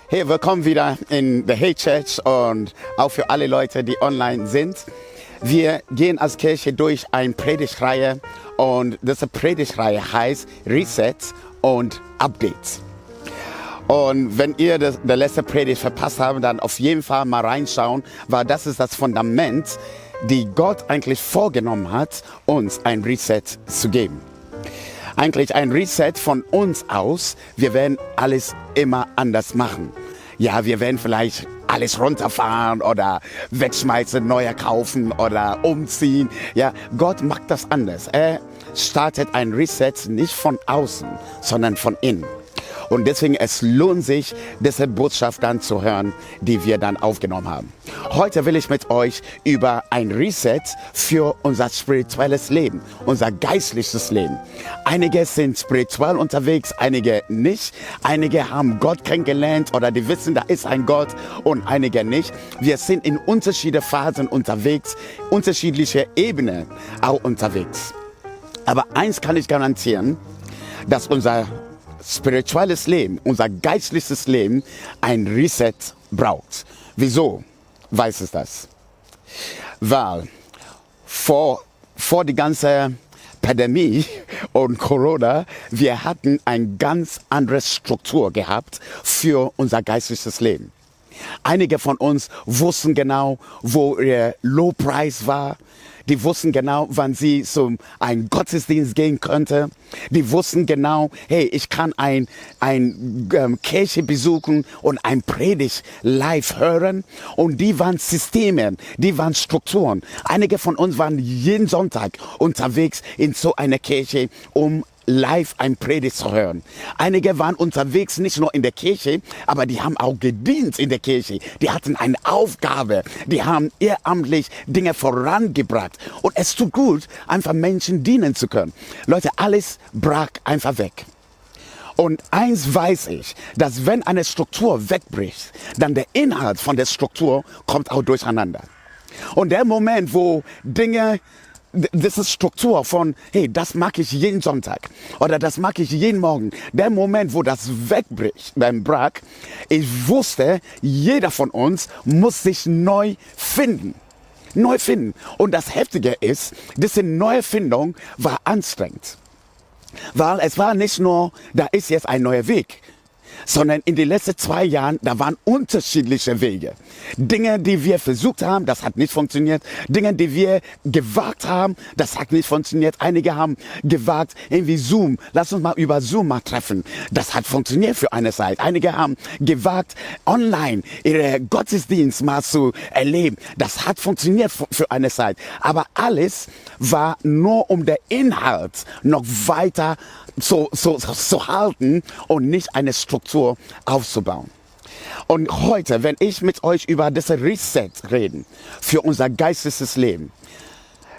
Hey, willkommen wieder in der Hey Church und auch für alle Leute, die online sind. Wir gehen als Kirche durch eine Predigtreihe und diese Predigtreihe heißt Reset und Updates. Und wenn ihr der letzte Predigt verpasst habt, dann auf jeden Fall mal reinschauen, weil das ist das Fundament, die Gott eigentlich vorgenommen hat, uns ein Reset zu geben. Eigentlich ein Reset von uns aus. Wir werden alles immer anders machen. Ja, wir werden vielleicht alles runterfahren oder wegschmeißen, neuer kaufen oder umziehen. Ja, Gott macht das anders. Er startet ein Reset nicht von außen, sondern von innen. Und deswegen, es lohnt sich, diese Botschaft dann zu hören, die wir dann aufgenommen haben. Heute will ich mit euch über ein Reset für unser spirituelles Leben, unser geistliches Leben. Einige sind spirituell unterwegs, einige nicht. Einige haben Gott kennengelernt oder die wissen, da ist ein Gott und einige nicht. Wir sind in unterschiedlichen Phasen unterwegs, unterschiedliche Ebenen auch unterwegs. Aber eins kann ich garantieren, dass unser spirituelles Leben, unser geistliches Leben ein Reset braucht. Wieso weiß es das? Weil vor die ganze Pandemie und Corona, wir hatten eine ganz andere Struktur gehabt für unser geistliches Leben. Einige von uns wussten genau, wo ihr Lobpreis war. Die wussten genau, wann sie zum einen Gottesdienst gehen könnte. Die wussten genau, hey, ich kann ein Kirche besuchen und ein Predigt live hören. Und die waren Systeme, die waren Strukturen. Einige von uns waren jeden Sonntag unterwegs in so einer Kirche, um live ein Predigt zu hören. Einige waren unterwegs, nicht nur in der Kirche, aber die haben auch gedient in der Kirche. Die hatten eine Aufgabe. Die haben ehrenamtlich Dinge vorangebracht. Und es tut gut, einfach Menschen dienen zu können. Leute, alles brach einfach weg. Und eins weiß ich, dass wenn eine Struktur wegbricht, dann der Inhalt von der Struktur kommt auch durcheinander. Und der Moment, wo Dinge, das ist Struktur von, hey, das mag ich jeden Sonntag oder das mag ich jeden Morgen. Der Moment, wo das wegbricht beim Brach, ich wusste, jeder von uns muss sich neu finden. Neu finden. Und das Heftige ist, diese Neufindung war anstrengend. Weil es war nicht nur, da ist jetzt ein neuer Weg, sondern in den letzten 2 Jahren, da waren unterschiedliche Wege. Dinge, die wir versucht haben, das hat nicht funktioniert. Dinge, die wir gewagt haben, das hat nicht funktioniert. Einige haben gewagt, irgendwie Zoom, lass uns mal über Zoom mal treffen. Das hat funktioniert für eine Zeit. Einige haben gewagt, online ihre Gottesdienst mal zu erleben. Das hat funktioniert für eine Zeit. Aber alles war nur um den Inhalt noch weiter zu halten und nicht eine Struktur aufzubauen. Und heute, wenn ich mit euch über das Reset reden für unser geistliches Leben,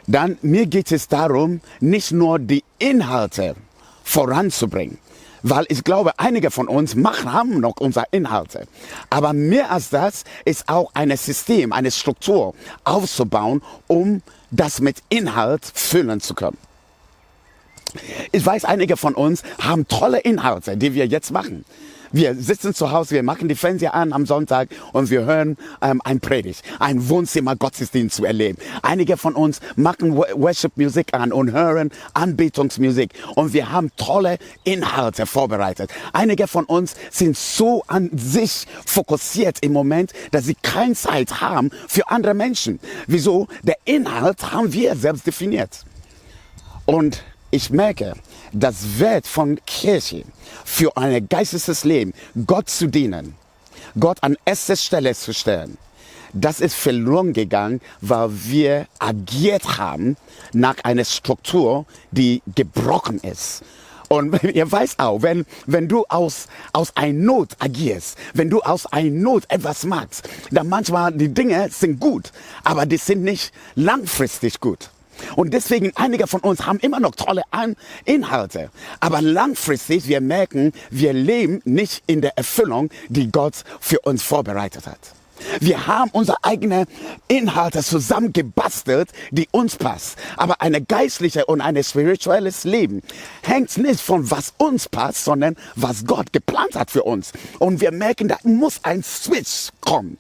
dann mir geht es darum, nicht nur die Inhalte voranzubringen, weil ich glaube, einige von uns haben noch unsere Inhalte. Aber mehr als das ist auch ein System, eine Struktur aufzubauen, um das mit Inhalt füllen zu können. Ich weiß, einige von uns haben tolle Inhalte, die wir jetzt machen. Wir sitzen zu Hause, wir machen die Fernseher an am Sonntag und wir hören ein Predigt, ein Wohnzimmer-Gottesdienst zu erleben. Einige von uns machen Worship-Musik an und hören Anbetungsmusik und wir haben tolle Inhalte vorbereitet. Einige von uns sind so an sich fokussiert im Moment, dass sie keine Zeit haben für andere Menschen. Wieso? Der Inhalt haben wir selbst definiert. Und ich merke, das Wert von Kirche für ein geistliches Leben, Gott zu dienen, Gott an erster Stelle zu stellen, das ist verloren gegangen, weil wir agiert haben nach einer Struktur, die gebrochen ist. Und ihr weißt auch, wenn du aus einer Not agierst, wenn du aus einer Not etwas machst, dann manchmal die Dinge sind gut, aber die sind nicht langfristig gut. Und deswegen, einige von uns haben immer noch tolle Inhalte. Aber langfristig, wir merken, wir leben nicht in der Erfüllung, die Gott für uns vorbereitet hat. Wir haben unsere eigenen Inhalte zusammengebastelt, die uns passen. Aber eine geistliche und ein spirituelles Leben hängt nicht von was uns passt, sondern was Gott geplant hat für uns. Und wir merken, da muss ein Switch kommen.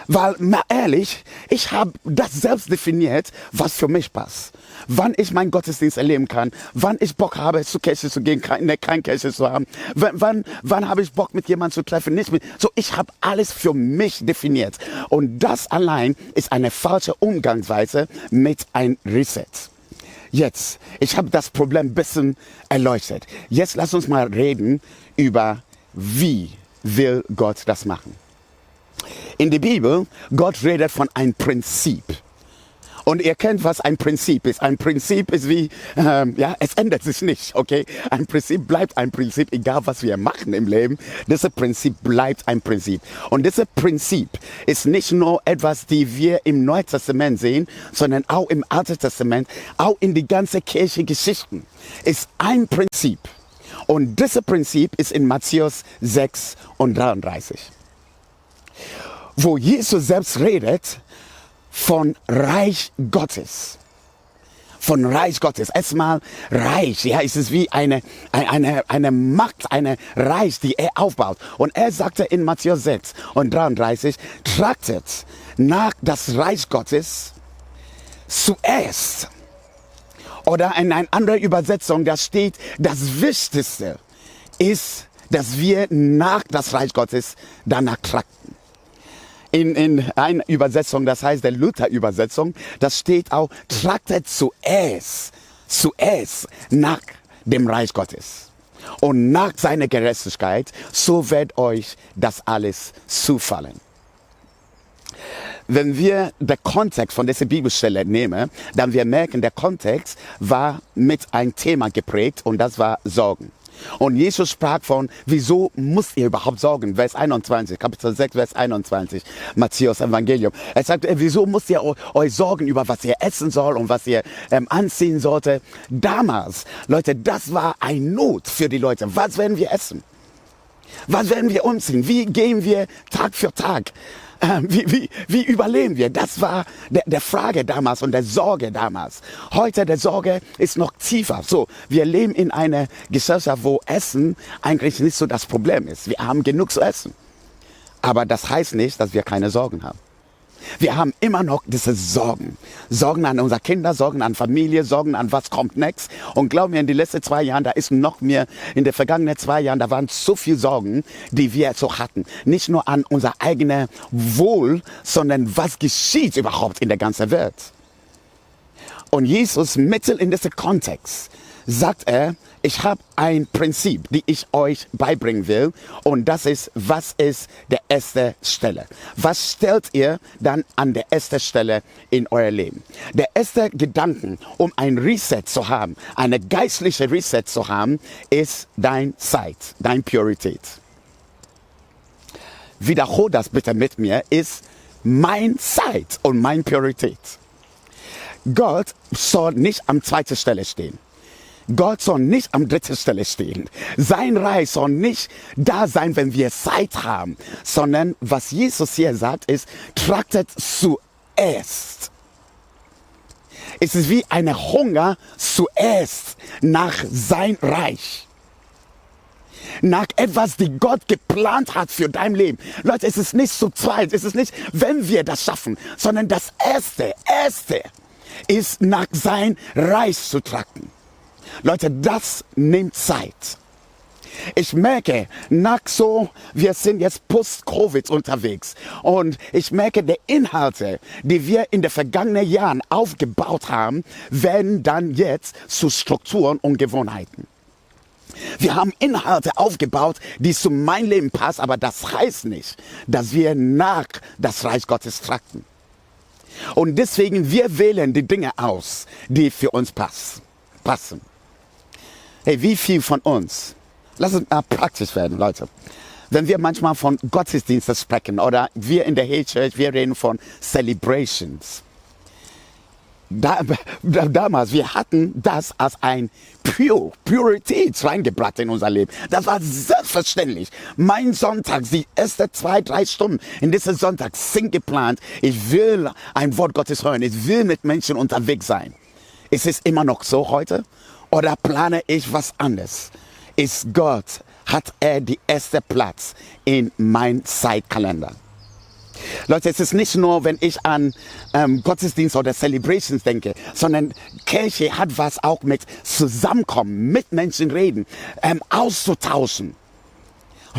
Weil, mal ehrlich, ich habe das selbst definiert, was für mich passt. Wann ich meinen Gottesdienst erleben kann, wann ich Bock habe, zur Kirche zu gehen, keine Kirche zu haben, wann habe ich Bock, mit jemandem zu treffen, nicht mit. So, ich habe alles für mich definiert. Und das allein ist eine falsche Umgangsweise mit einem Reset. Jetzt, ich habe das Problem ein bisschen erleuchtet. Jetzt lass uns mal reden über, wie will Gott das machen. In der Bibel, Gott redet von einem Prinzip. Und ihr kennt, was ein Prinzip ist. Ein Prinzip ist wie, es ändert sich nicht, okay? Ein Prinzip bleibt ein Prinzip, egal was wir machen im Leben. Dieses Prinzip bleibt ein Prinzip. Und dieses Prinzip ist nicht nur etwas, die wir im Neuen Testament sehen, sondern auch im Alten Testament, auch in die ganze Kirchengeschichten. Ist ein Prinzip. Und dieses Prinzip ist in Matthäus 6 und 33. Wo Jesus selbst redet von Reich Gottes. Von Reich Gottes. Erstmal Reich, ja, ist es wie eine Macht, eine Reich, die er aufbaut. Und er sagte in Matthäus 6 und 33, trachtet nach das Reich Gottes zuerst. Oder in einer anderen Übersetzung, da steht, das Wichtigste ist, dass wir nach das Reich Gottes danach trachten. In einer Übersetzung, das heißt der Luther-Übersetzung, das steht auch, trachtet zuerst nach dem Reich Gottes und nach seiner Gerechtigkeit, so wird euch das alles zufallen. Wenn wir den Kontext von dieser Bibelstelle nehmen, dann wir merken, der Kontext war mit einem Thema geprägt und das war Sorgen. Und Jesus sprach von, wieso müsst ihr überhaupt sorgen? Vers 21, Kapitel 6, Vers 21, Matthäus Evangelium. Er sagt, wieso müsst ihr euch sorgen über, was ihr essen soll und was ihr anziehen sollte? Damals, Leute, das war eine Not für die Leute. Was werden wir essen? Was werden wir umziehen? Wie gehen wir Tag für Tag? Wie überleben wir? Das war der Frage damals und der Sorge damals. Heute der Sorge ist noch tiefer. So, wir leben in einer Gesellschaft, wo Essen eigentlich nicht so das Problem ist. Wir haben genug zu essen. Aber das heißt nicht, dass wir keine Sorgen haben. Wir haben immer noch diese Sorgen. Sorgen an unsere Kinder, Sorgen an Familie, Sorgen an was kommt next. Und glaub mir, in den letzten 2 Jahren, da ist noch mehr, in den vergangenen 2 Jahren, da waren so viele Sorgen, die wir so hatten. Nicht nur an unser eigenes Wohl, sondern was geschieht überhaupt in der ganzen Welt. Und Jesus, mitten in diesem Kontext, sagt er, ich habe ein Prinzip, die ich euch beibringen will. Und das ist, was ist der erste Stelle? Was stellt ihr dann an der ersten Stelle in euer Leben? Der erste Gedanke, um ein Reset zu haben, eine geistliche Reset zu haben, ist dein Zeit, deine Priorität. Wiederhol das bitte mit mir, ist mein Zeit und meine Priorität. Gott soll nicht am zweiten Stelle stehen. Gott soll nicht am dritten Stelle stehen. Sein Reich soll nicht da sein, wenn wir Zeit haben, sondern was Jesus hier sagt, ist, trachtet zuerst. Es ist wie ein Hunger zuerst nach sein Reich. Nach etwas, die Gott geplant hat für dein Leben. Leute, es ist nicht zu zweit, es ist nicht, wenn wir das schaffen, sondern das Erste ist nach sein Reich zu trachten. Leute, das nimmt Zeit. Ich merke, wir sind jetzt post-Covid unterwegs und ich merke, die Inhalte, die wir in den vergangenen Jahren aufgebaut haben, werden dann jetzt zu Strukturen und Gewohnheiten. Wir haben Inhalte aufgebaut, die zu meinem Leben passen, aber das heißt nicht, dass wir nach das Reich Gottes trachten. Und deswegen, wir wählen die Dinge aus, die für uns passen. Hey, wie viel von uns, lass uns mal praktisch werden, Leute. Wenn wir manchmal von Gottesdiensten sprechen oder wir in der Hey Church, wir reden von Celebrations. Damals, wir hatten das als ein Priorität reingebracht in unser Leben. Das war selbstverständlich. Mein Sonntag, die ersten 2-3 Stunden in diesem Sonntag sind geplant. Ich will ein Wort Gottes hören. Ich will mit Menschen unterwegs sein. Ist es immer noch so heute? Oder plane ich was anderes? Hat er die erste Platz in meinem Zeitkalender? Leute, es ist nicht nur, wenn ich an Gottesdienst oder Celebrations denke, sondern Kirche hat was auch mit Zusammenkommen, mit Menschen reden, auszutauschen.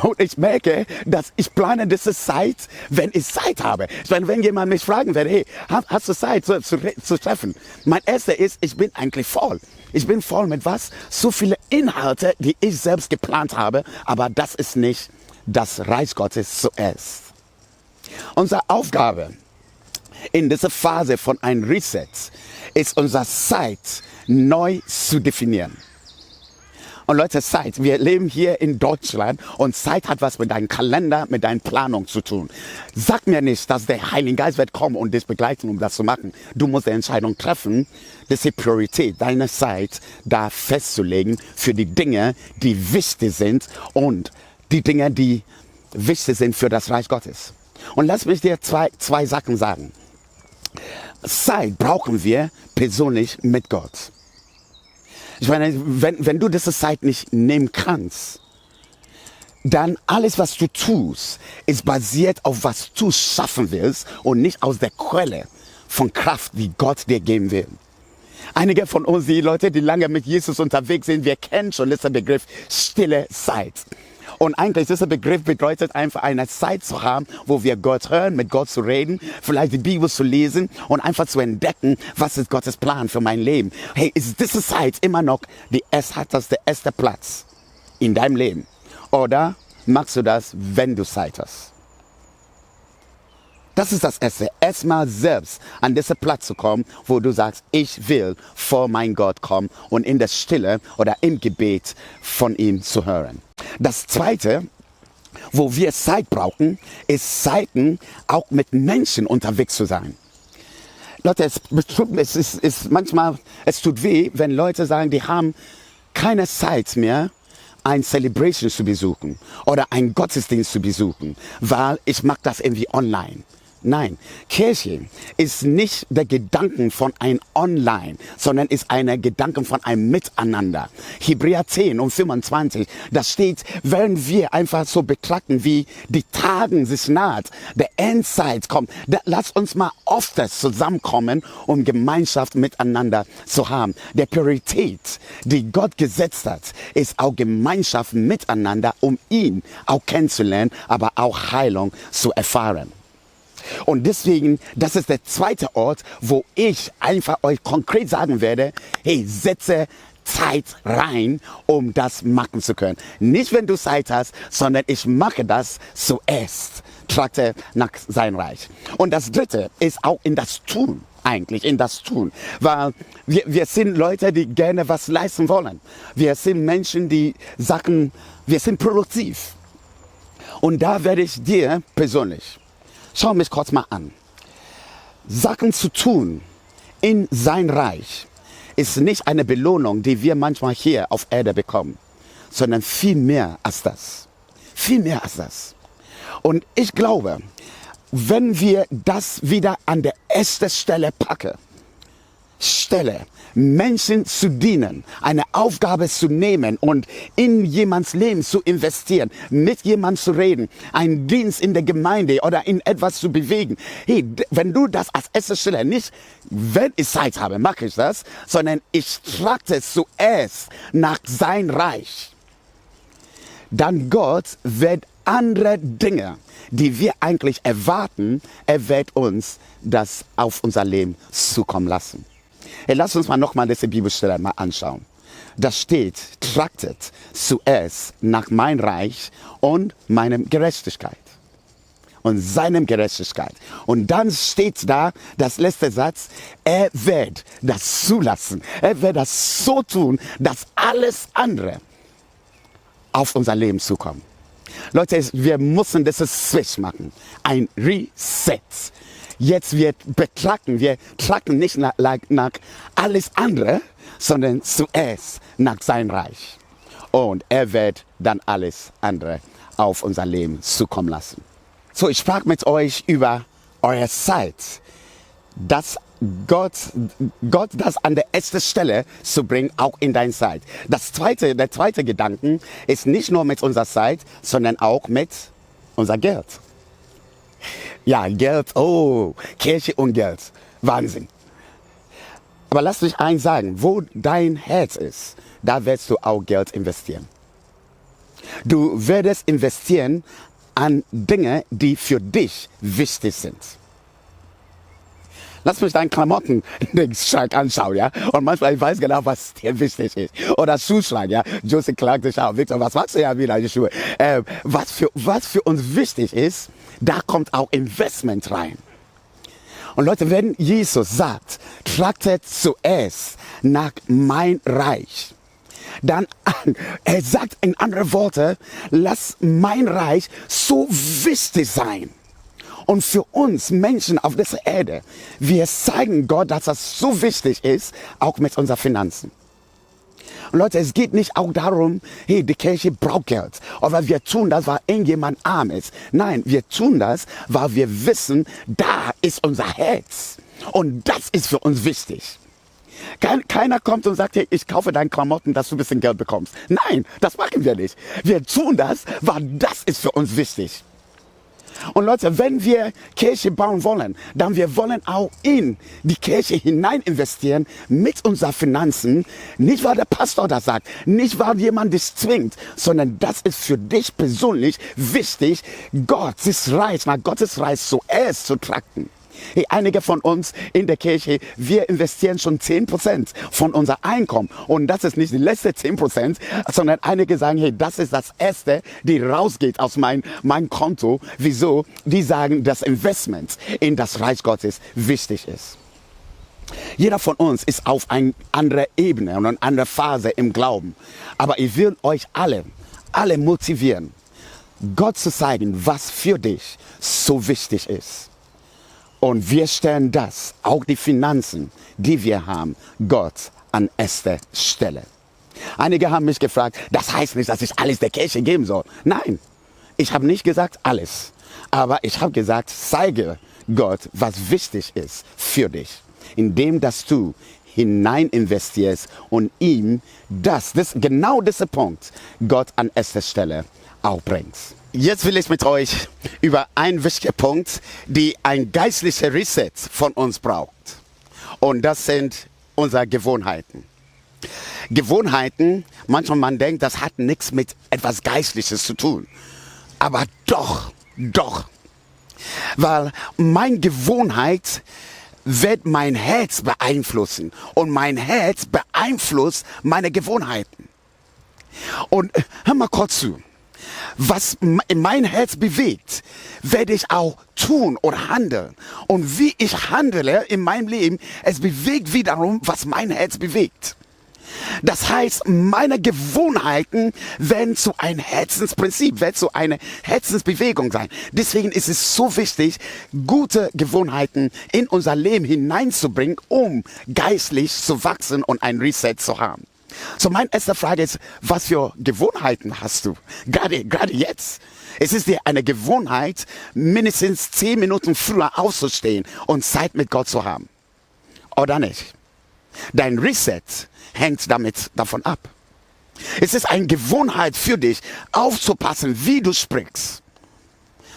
Und ich merke, dass ich plane diese Zeit, wenn ich Zeit habe. Ich meine, wenn jemand mich fragen würde, hey, hast du Zeit zu treffen? Mein erster ist, ich bin eigentlich voll. Ich bin voll mit was? So viele Inhalte, die ich selbst geplant habe, aber das ist nicht das Reich Gottes zuerst. Unsere Aufgabe in dieser Phase von einem Reset ist, unsere Zeit neu zu definieren. Und Leute, Zeit, wir leben hier in Deutschland und Zeit hat was mit deinem Kalender, mit deiner Planung zu tun. Sag mir nicht, dass der Heilige Geist wird kommen und dich begleiten, um das zu machen. Du musst die Entscheidung treffen, das ist die Priorität, deine Zeit da festzulegen für die Dinge, die wichtig sind und die Dinge, die wichtig sind für das Reich Gottes. Und lass mich dir zwei Sachen sagen. Zeit brauchen wir persönlich mit Gott. Ich meine, wenn du diese Zeit nicht nehmen kannst, dann alles, was du tust, ist basiert auf was du schaffen willst und nicht aus der Quelle von Kraft, die Gott dir geben will. Einige von uns, die Leute, die lange mit Jesus unterwegs sind, wir kennen schon diesen Begriff stille Zeit. Und eigentlich dieser Begriff bedeutet einfach eine Zeit zu haben, wo wir Gott hören, mit Gott zu reden, vielleicht die Bibel zu lesen und einfach zu entdecken, was ist Gottes Plan für mein Leben. Hey, ist diese Zeit immer noch hat das der erste Platz in deinem Leben? Oder machst du das, wenn du Zeit hast? Das ist das Erste. Erstmal selbst an diesen Platz zu kommen, wo du sagst, ich will vor mein Gott kommen und in der Stille oder im Gebet von ihm zu hören. Das Zweite, wo wir Zeit brauchen, ist Zeiten auch mit Menschen unterwegs zu sein. Leute, es tut weh, wenn Leute sagen, die haben keine Zeit mehr, ein Celebration zu besuchen oder einen Gottesdienst zu besuchen, weil ich mache das irgendwie online. Nein, Kirche ist nicht der Gedanke von ein Online, sondern ist ein Gedanke von einem Miteinander. Hebräer 10 und 25, das steht, wenn wir einfach so betrachten, wie die Tage sich naht, der Endzeit kommt, lass uns mal öfters zusammenkommen, um Gemeinschaft miteinander zu haben. Der Priorität, die Gott gesetzt hat, ist auch Gemeinschaft miteinander, um ihn auch kennenzulernen, aber auch Heilung zu erfahren. Und deswegen, das ist der zweite Ort, wo ich einfach euch konkret sagen werde, hey, setze Zeit rein, um das machen zu können. Nicht, wenn du Zeit hast, sondern ich mache das zuerst. Trachte nach sein Reich. Und das dritte ist auch in das Tun. Eigentlich in das Tun, weil wir sind Leute, die gerne was leisten wollen. Wir sind Menschen, die sagen, wir sind produktiv. Und da werde ich dir persönlich, schau mich kurz mal an. Sachen zu tun in sein Reich ist nicht eine Belohnung, die wir manchmal hier auf Erde bekommen, sondern viel mehr als das. Viel mehr als das. Und ich glaube, wenn wir das wieder an der ersten Stelle packen, Menschen zu dienen, eine Aufgabe zu nehmen und in jemands Leben zu investieren, mit jemandem zu reden, einen Dienst in der Gemeinde oder in etwas zu bewegen. Hey, wenn du das als erste Stelle nicht, wenn ich Zeit habe, mache ich das, sondern ich trachte zuerst nach sein Reich, dann Gott wird andere Dinge, die wir eigentlich erwarten, er wird uns das auf unser Leben zukommen lassen. Hey, lass uns nochmal diese Bibelstelle mal anschauen. Da steht, trachtet zuerst nach mein Reich und meinem Gerechtigkeit. Und seinem Gerechtigkeit. Und dann steht da, das letzte Satz, er wird das zulassen. Er wird das so tun, dass alles andere auf unser Leben zukommt. Leute, wir müssen das Switch machen. Ein Reset. Jetzt wir tragen nicht nach alles andere, sondern zuerst nach sein Reich. Und er wird dann alles andere auf unser Leben zukommen lassen. So, ich sprach mit euch über eure Zeit, dass Gott das an der ersten Stelle zu bringen, auch in deiner Zeit. Der zweite Gedanke ist nicht nur mit unserer Zeit, sondern auch mit unser Geld. Ja, Geld, oh, Kirche und Geld, Wahnsinn. Aber lass mich eins sagen, wo dein Herz ist, da wirst du auch Geld investieren. Du wirst investieren an Dinge, die für dich wichtig sind. Lass mich deinen Klamotten-Schrank anschauen, ja. Und manchmal, ich weiß genau, was dir wichtig ist. Oder Schuhschrank, ja. Josie klagt sich auf. Victor, was machst du ja wieder, die Schuhe? Was für uns wichtig ist, da kommt auch Investment rein. Und Leute, wenn Jesus sagt, trachtet zuerst nach mein Reich, dann, er sagt in anderen Worten, lass mein Reich so wichtig sein. Und für uns Menschen auf dieser Erde, wir zeigen Gott, dass das so wichtig ist, auch mit unseren Finanzen. Und Leute, es geht nicht auch darum, hey, die Kirche braucht Geld. Oder wir tun das, weil irgendjemand arm ist. Nein, wir tun das, weil wir wissen, da ist unser Herz. Und das ist für uns wichtig. Keiner kommt und sagt, hey, ich kaufe deine Klamotten, dass du ein bisschen Geld bekommst. Nein, das machen wir nicht. Wir tun das, weil das ist für uns wichtig. Und Leute, wenn wir Kirche bauen wollen, dann wir wollen auch in die Kirche hinein investieren mit unseren Finanzen. Nicht, weil der Pastor das sagt, nicht, weil jemand dich zwingt, sondern das ist für dich persönlich wichtig, Gottes Reich, nach Gottes Reich zuerst zu tragen. Hey, einige von uns in der Kirche, wir investieren schon 10% von unser Einkommen. Und das ist nicht die letzte 10%, sondern einige sagen, hey, das ist das Erste, die rausgeht aus mein Konto. Wieso? Die sagen, dass Investment in das Reich Gottes wichtig ist. Jeder von uns ist auf eine andere Ebene und eine andere Phase im Glauben. Aber ich will euch alle motivieren, Gott zu zeigen, was für dich so wichtig ist. Und wir stellen das, auch die Finanzen, die wir haben, Gott an erster Stelle. Einige haben mich gefragt, das heißt nicht, dass ich alles der Kirche geben soll. Nein, ich habe nicht gesagt alles. Aber ich habe gesagt, zeige Gott, was wichtig ist für dich. Indem, dass du hinein investierst und ihm genau dieser Punkt, Gott an erster Stelle auch bringst. Jetzt will ich mit euch über einen wichtigen Punkt, die ein geistlicher Reset von uns braucht. Und das sind unsere Gewohnheiten. Gewohnheiten, manchmal man denkt, das hat nichts mit etwas Geistliches zu tun. Aber doch. Weil meine Gewohnheit wird mein Herz beeinflussen. Und mein Herz beeinflusst meine Gewohnheiten. Und hör mal kurz zu. Was mein Herz bewegt, werde ich auch tun oder handeln. Und wie ich handle in meinem Leben, es bewegt wiederum, was mein Herz bewegt. Das heißt, meine Gewohnheiten werden zu einem Herzensprinzip, werden zu einer Herzensbewegung sein. Deswegen ist es so wichtig, gute Gewohnheiten in unser Leben hineinzubringen, um geistlich zu wachsen und ein Reset zu haben. So, meine erste Frage ist, was für Gewohnheiten hast du? Gerade jetzt. Es ist dir eine Gewohnheit, mindestens 10 Minuten früher aufzustehen und Zeit mit Gott zu haben. Oder nicht? Dein Reset hängt davon ab. Es ist eine Gewohnheit für dich, aufzupassen, wie du sprichst.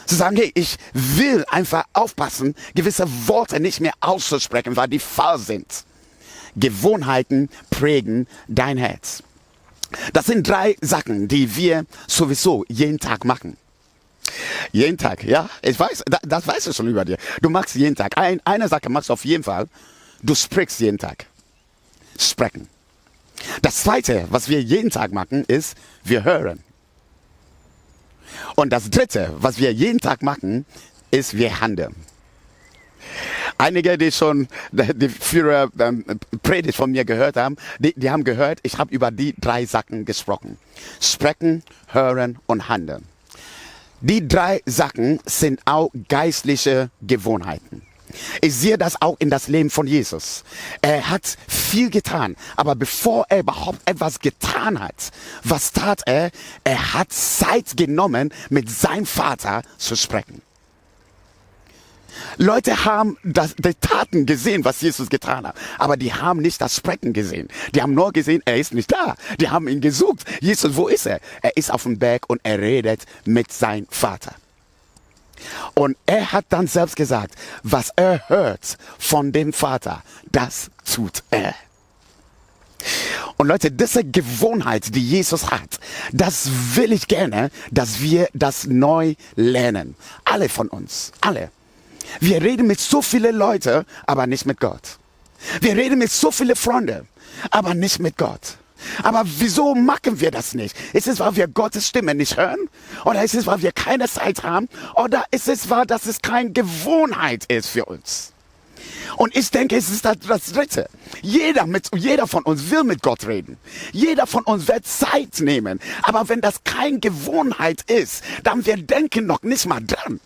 Zu sagen, hey, ich will einfach aufpassen, gewisse Worte nicht mehr auszusprechen, weil die falsch sind. Gewohnheiten prägen dein Herz. Das sind 3 Sachen, die wir sowieso jeden Tag machen. Jeden Tag, ja, ich weiß, das weißt du schon über dir. Du machst jeden Tag. Eine Sache machst du auf jeden Fall, du sprichst jeden Tag. Sprechen. Das Zweite, was wir jeden Tag machen, ist, wir hören. Und das Dritte, was wir jeden Tag machen, ist, wir handeln. Einige, die schon die Predigt von mir gehört haben, die haben gehört, ich habe über die 3 Sachen gesprochen. Sprechen, hören und handeln. Die 3 Sachen sind auch geistliche Gewohnheiten. Ich sehe das auch in das Leben von Jesus. Er hat viel getan, aber bevor er überhaupt etwas getan hat, was tat er? Er hat Zeit genommen, mit seinem Vater zu sprechen. Leute haben die Taten gesehen, was Jesus getan hat, aber die haben nicht das Sprechen gesehen. Die haben nur gesehen, er ist nicht da. Die haben ihn gesucht. Jesus, wo ist er? Er ist auf dem Berg und er redet mit seinem Vater. Und er hat dann selbst gesagt, was er hört von dem Vater, das tut er. Und Leute, diese Gewohnheit, die Jesus hat, das will ich gerne, dass wir das neu lernen. Alle von uns, alle. Wir reden mit so vielen Leuten, aber nicht mit Gott. Wir reden mit so vielen Freunden, aber nicht mit Gott. Aber wieso machen wir das nicht? Ist es, weil wir Gottes Stimme nicht hören? Oder ist es, weil wir keine Zeit haben? Oder ist es, weil das keine Gewohnheit ist für uns? Und ich denke, es ist das Dritte. Jeder von uns will mit Gott reden. Jeder von uns wird Zeit nehmen. Aber wenn das keine Gewohnheit ist, dann wir denken noch nicht mal dran.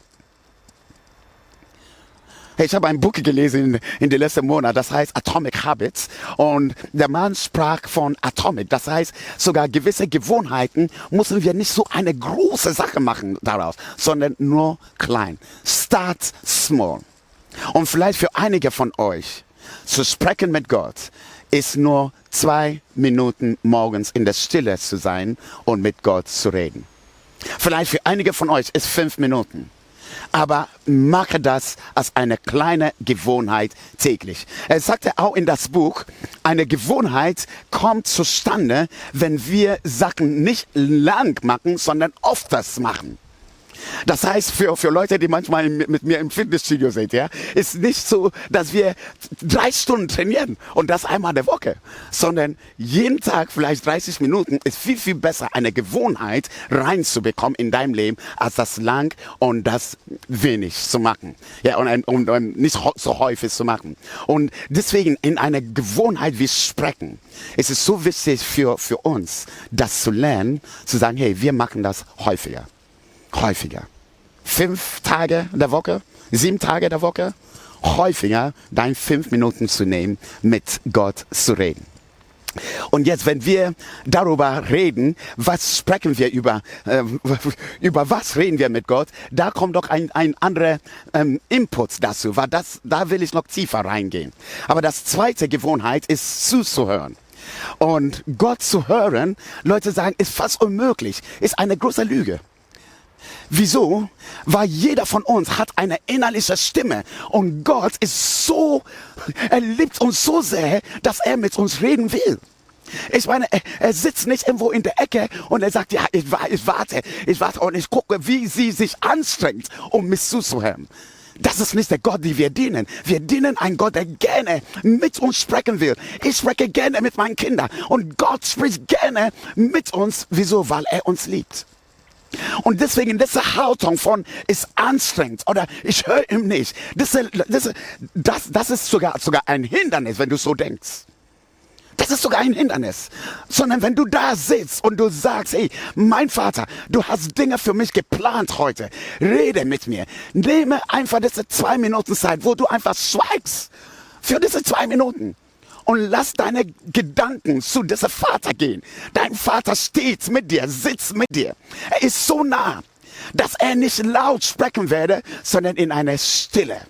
Hey, ich habe ein Buch gelesen in den letzten Monaten, das heißt Atomic Habits. Und der Mann sprach von Atomic. Das heißt, sogar gewisse Gewohnheiten müssen wir nicht so eine große Sache machen daraus, sondern nur klein. Start small. Und vielleicht für einige von euch, zu sprechen mit Gott, ist nur 2 Minuten morgens in der Stille zu sein und mit Gott zu reden. Vielleicht für einige von euch ist 5 Minuten. Aber mache das als eine kleine Gewohnheit täglich. Er sagte auch in das Buch, eine Gewohnheit kommt zustande, wenn wir Sachen nicht lang machen, sondern oft das machen. Das heißt, für Leute, die manchmal mit mir im Fitnessstudio sind, ja, ist nicht so, dass wir 3 Stunden trainieren und das einmal in der Woche, sondern jeden Tag vielleicht 30 Minuten ist viel, viel besser, eine Gewohnheit reinzubekommen in deinem Leben, als das lang und das wenig zu machen. Ja, und nicht so häufig zu machen. Und deswegen in einer Gewohnheit wie Sprechen ist es so wichtig für uns, das zu lernen, zu sagen, hey, wir machen das häufiger. 5 Tage der Woche, 7 Tage der Woche, häufiger dein 5 Minuten zu nehmen, mit Gott zu reden. Und jetzt, wenn wir darüber reden, was sprechen wir über was reden wir mit Gott, da kommt doch ein anderer Input dazu, weil da will ich noch tiefer reingehen. Aber das zweite Gewohnheit ist zuzuhören. Und Gott zu hören, Leute sagen, ist fast unmöglich, ist eine große Lüge. Wieso? Weil jeder von uns hat eine innerliche Stimme und Gott ist so, er liebt uns so sehr, dass er mit uns reden will. Ich meine, er sitzt nicht irgendwo in der Ecke und er sagt, ja, ich warte und ich gucke, wie sie sich anstrengt, um mich zuzuhören. Das ist nicht der Gott, den wir dienen. Wir dienen einen Gott, der gerne mit uns sprechen will. Ich spreche gerne mit meinen Kindern und Gott spricht gerne mit uns. Wieso? Weil er uns liebt. Und deswegen diese Haltung von ist anstrengend oder ich höre ihm nicht. Das ist sogar ein Hindernis, wenn du so denkst. Das ist sogar ein Hindernis. Sondern wenn du da sitzt und du sagst, hey, mein Vater, du hast Dinge für mich geplant heute. Rede mit mir. Nehme einfach diese 2 Minuten Zeit, wo du einfach schweigst. Für diese 2 Minuten. Und lass deine Gedanken zu diesem Vater gehen. Dein Vater steht mit dir, sitzt mit dir. Er ist so nah, dass er nicht laut sprechen werde, sondern in einer Stille.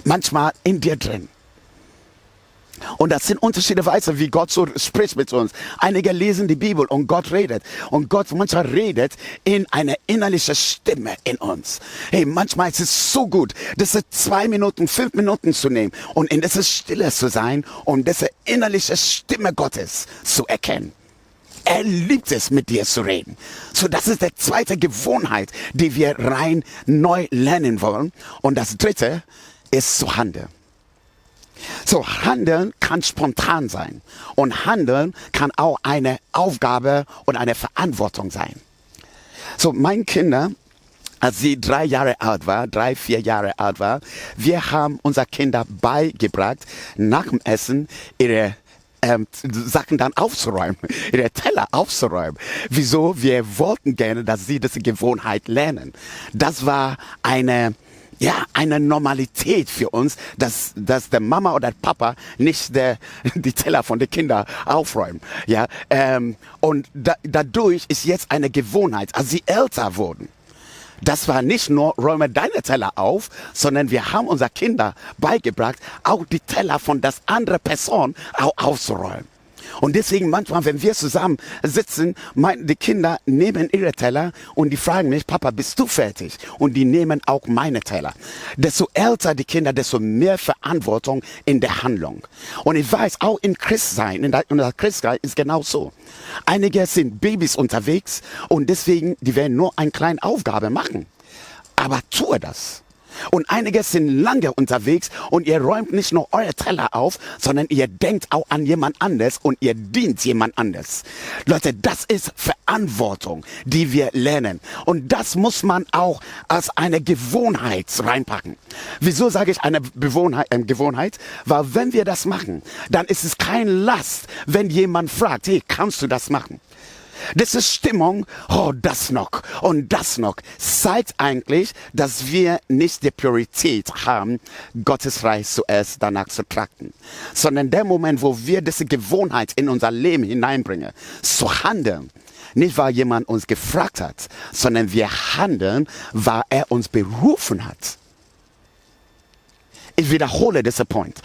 Manchmal in dir drin. Und das sind unterschiedliche Weisen, wie Gott so spricht mit uns. Einige lesen die Bibel und Gott redet. Und Gott manchmal redet in eine innerliche Stimme in uns. Hey, manchmal ist es so gut, diese 2 Minuten, 5 Minuten zu nehmen und in dieser Stille zu sein, um diese innerliche Stimme Gottes zu erkennen. Er liebt es, mit dir zu reden. So, das ist die zweite Gewohnheit, die wir rein neu lernen wollen. Und das dritte ist zu handeln. So, Handeln kann spontan sein und Handeln kann auch eine Aufgabe und eine Verantwortung sein. So, meine Kinder, als sie 3 Jahre alt war, 3, 4 Jahre alt war, wir haben unser Kinder beigebracht, nach dem Essen ihre Sachen dann aufzuräumen, ihre Teller aufzuräumen. Wieso? Wir wollten gerne, dass sie diese Gewohnheit lernen. Das war eine ja, eine Normalität für uns, dass der Mama oder Papa nicht die Teller von den Kindern aufräumen. Ja, und dadurch ist jetzt eine Gewohnheit, als sie älter wurden. Das war nicht nur, räume deine Teller auf, sondern wir haben unseren Kindern beigebracht, auch die Teller von das andere Person auch aufzuräumen. Und deswegen manchmal, wenn wir zusammen sitzen, die Kinder nehmen ihre Teller und die fragen mich, Papa, bist du fertig? Und die nehmen auch meine Teller. Desto älter die Kinder, desto mehr Verantwortung in der Handlung. Und ich weiß, auch in Christsein, in der Christsein ist genau so. Einige sind Babys unterwegs und deswegen, die werden nur eine kleine Aufgabe machen. Aber tue das. Und einige sind lange unterwegs und ihr räumt nicht nur eure Teller auf, sondern ihr denkt auch an jemand anderes und ihr dient jemand anderes. Leute, das ist Verantwortung, die wir lernen. Und das muss man auch als eine Gewohnheit reinpacken. Wieso sage ich eine Gewohnheit? Weil wenn wir das machen, dann ist es keine Last, wenn jemand fragt, hey, kannst du das machen? Diese Stimmung, oh, das noch und das noch, zeigt eigentlich, dass wir nicht die Priorität haben, Gottes Reich zuerst danach zu trachten. Sondern der Moment, wo wir diese Gewohnheit in unser Leben hineinbringen, zu handeln, nicht weil jemand uns gefragt hat, sondern wir handeln, weil er uns berufen hat. Ich wiederhole diesen Punkt.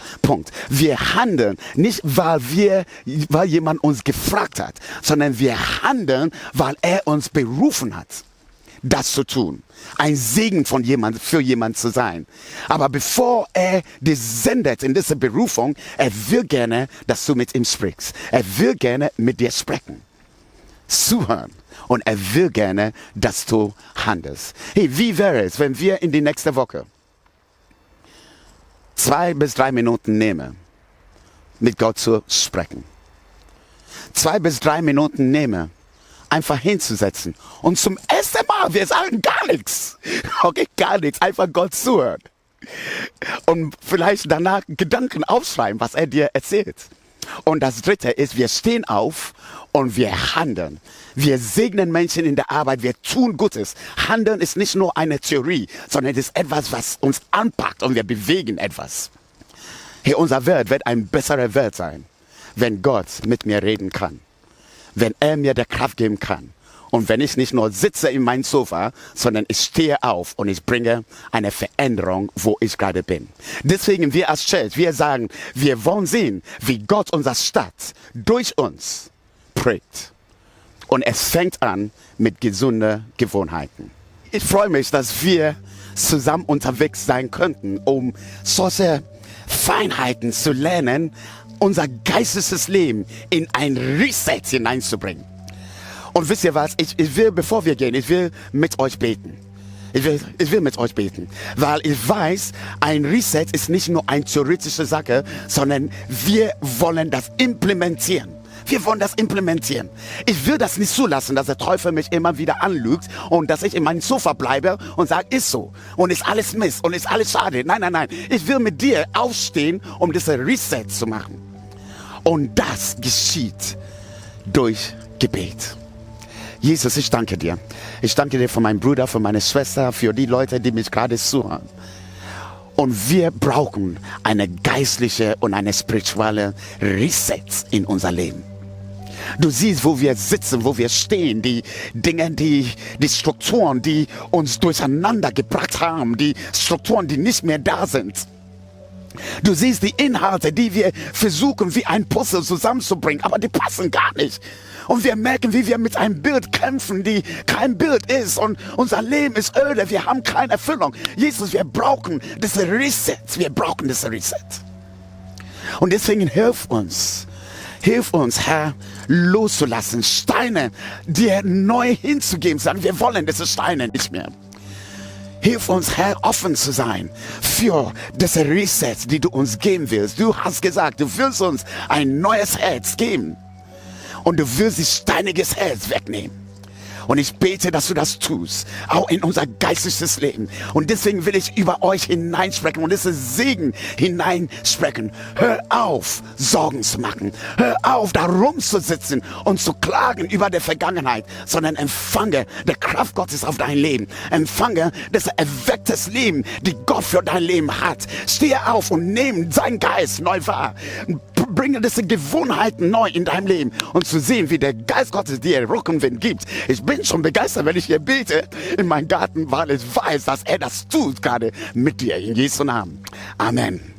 Wir handeln nicht, weil jemand uns gefragt hat, sondern wir handeln, weil er uns berufen hat, das zu tun. Ein Segen von für jemand zu sein. Aber bevor er dich sendet in diese Berufung, er will gerne, dass du mit ihm sprichst. Er will gerne mit dir sprechen. Zuhören. Und er will gerne, dass du handelst. Hey, wie wäre es, wenn wir in die nächste Woche 2 bis 3 Minuten nehme, mit Gott zu sprechen. 2 bis 3 Minuten nehme, einfach hinzusetzen. Und zum ersten Mal, wir sagen gar nichts. Okay, gar nichts, einfach Gott zuhören. Und vielleicht danach Gedanken aufschreiben, was er dir erzählt. Und das Dritte ist, wir stehen auf und wir handeln. Wir segnen Menschen in der Arbeit, wir tun Gutes. Handeln ist nicht nur eine Theorie, sondern es ist etwas, was uns anpackt und wir bewegen etwas. Hey, unser Welt wird ein besserer Welt sein, wenn Gott mit mir reden kann. Wenn er mir die Kraft geben kann. Und wenn ich nicht nur sitze in meinem Sofa, sondern ich stehe auf und ich bringe eine Veränderung, wo ich gerade bin. Deswegen wir als Church, wir sagen, wir wollen sehen, wie Gott unsere Stadt durch uns prägt. Und es fängt an mit gesunden Gewohnheiten. Ich freue mich, dass wir zusammen unterwegs sein könnten, um solche Feinheiten zu lernen, unser geistliches Leben in ein Reset hineinzubringen. Und wisst ihr was, ich will, bevor wir gehen, ich will mit euch beten. Ich will mit euch beten, weil ich weiß, ein Reset ist nicht nur eine theoretische Sache, sondern wir wollen das implementieren. Wir wollen das implementieren. Ich will das nicht zulassen, dass der Teufel mich immer wieder anlügt und dass ich in meinem Sofa bleibe und sage, ist so. Und ist alles Mist und ist alles schade. Nein, nein, nein. Ich will mit dir aufstehen, um diese Reset zu machen. Und das geschieht durch Gebet. Jesus, ich danke dir. Ich danke dir für meinen Bruder, für meine Schwester, für die Leute, die mich gerade zuhören. Und wir brauchen eine geistliche und eine spirituelle Reset in unser Leben. Du siehst, wo wir sitzen, wo wir stehen, die Dinge, die Strukturen, die uns durcheinander gebracht haben, die Strukturen, die nicht mehr da sind. Du siehst die Inhalte, die wir versuchen, wie ein Puzzle zusammenzubringen, aber die passen gar nicht. Und wir merken, wie wir mit einem Bild kämpfen, die kein Bild ist. Und unser Leben ist öde, wir haben keine Erfüllung. Jesus, wir brauchen diese Reset. Wir brauchen diese Reset. Und deswegen hilf uns, Herr, loszulassen, Steine dir neu hinzugeben. Sagen, wir wollen diese Steine nicht mehr. Hilf uns, Herr, offen zu sein für diese Reset, die du uns geben willst. Du hast gesagt, du willst uns ein neues Herz geben. Und du willst das steiniges Herz wegnehmen. Und ich bete, dass du das tust, auch in unser geistliches Leben. Und deswegen will ich über euch hineinsprechen und diese Segen hineinsprechen. Hör auf, Sorgen zu machen. Hör auf, da rumzusitzen und zu klagen über die Vergangenheit, sondern empfange die Kraft Gottes auf dein Leben. Empfange das erwecktes Leben, die Gott für dein Leben hat. Stehe auf und nimm seinen Geist neu wahr. Bringe diese Gewohnheiten neu in deinem Leben und zu sehen, wie der Geist Gottes dir Rückenwind gibt. Ich bin schon begeistert, wenn ich hier bete in meinem Garten, weil ich weiß, dass er das tut gerade mit dir in Jesu Namen. Amen.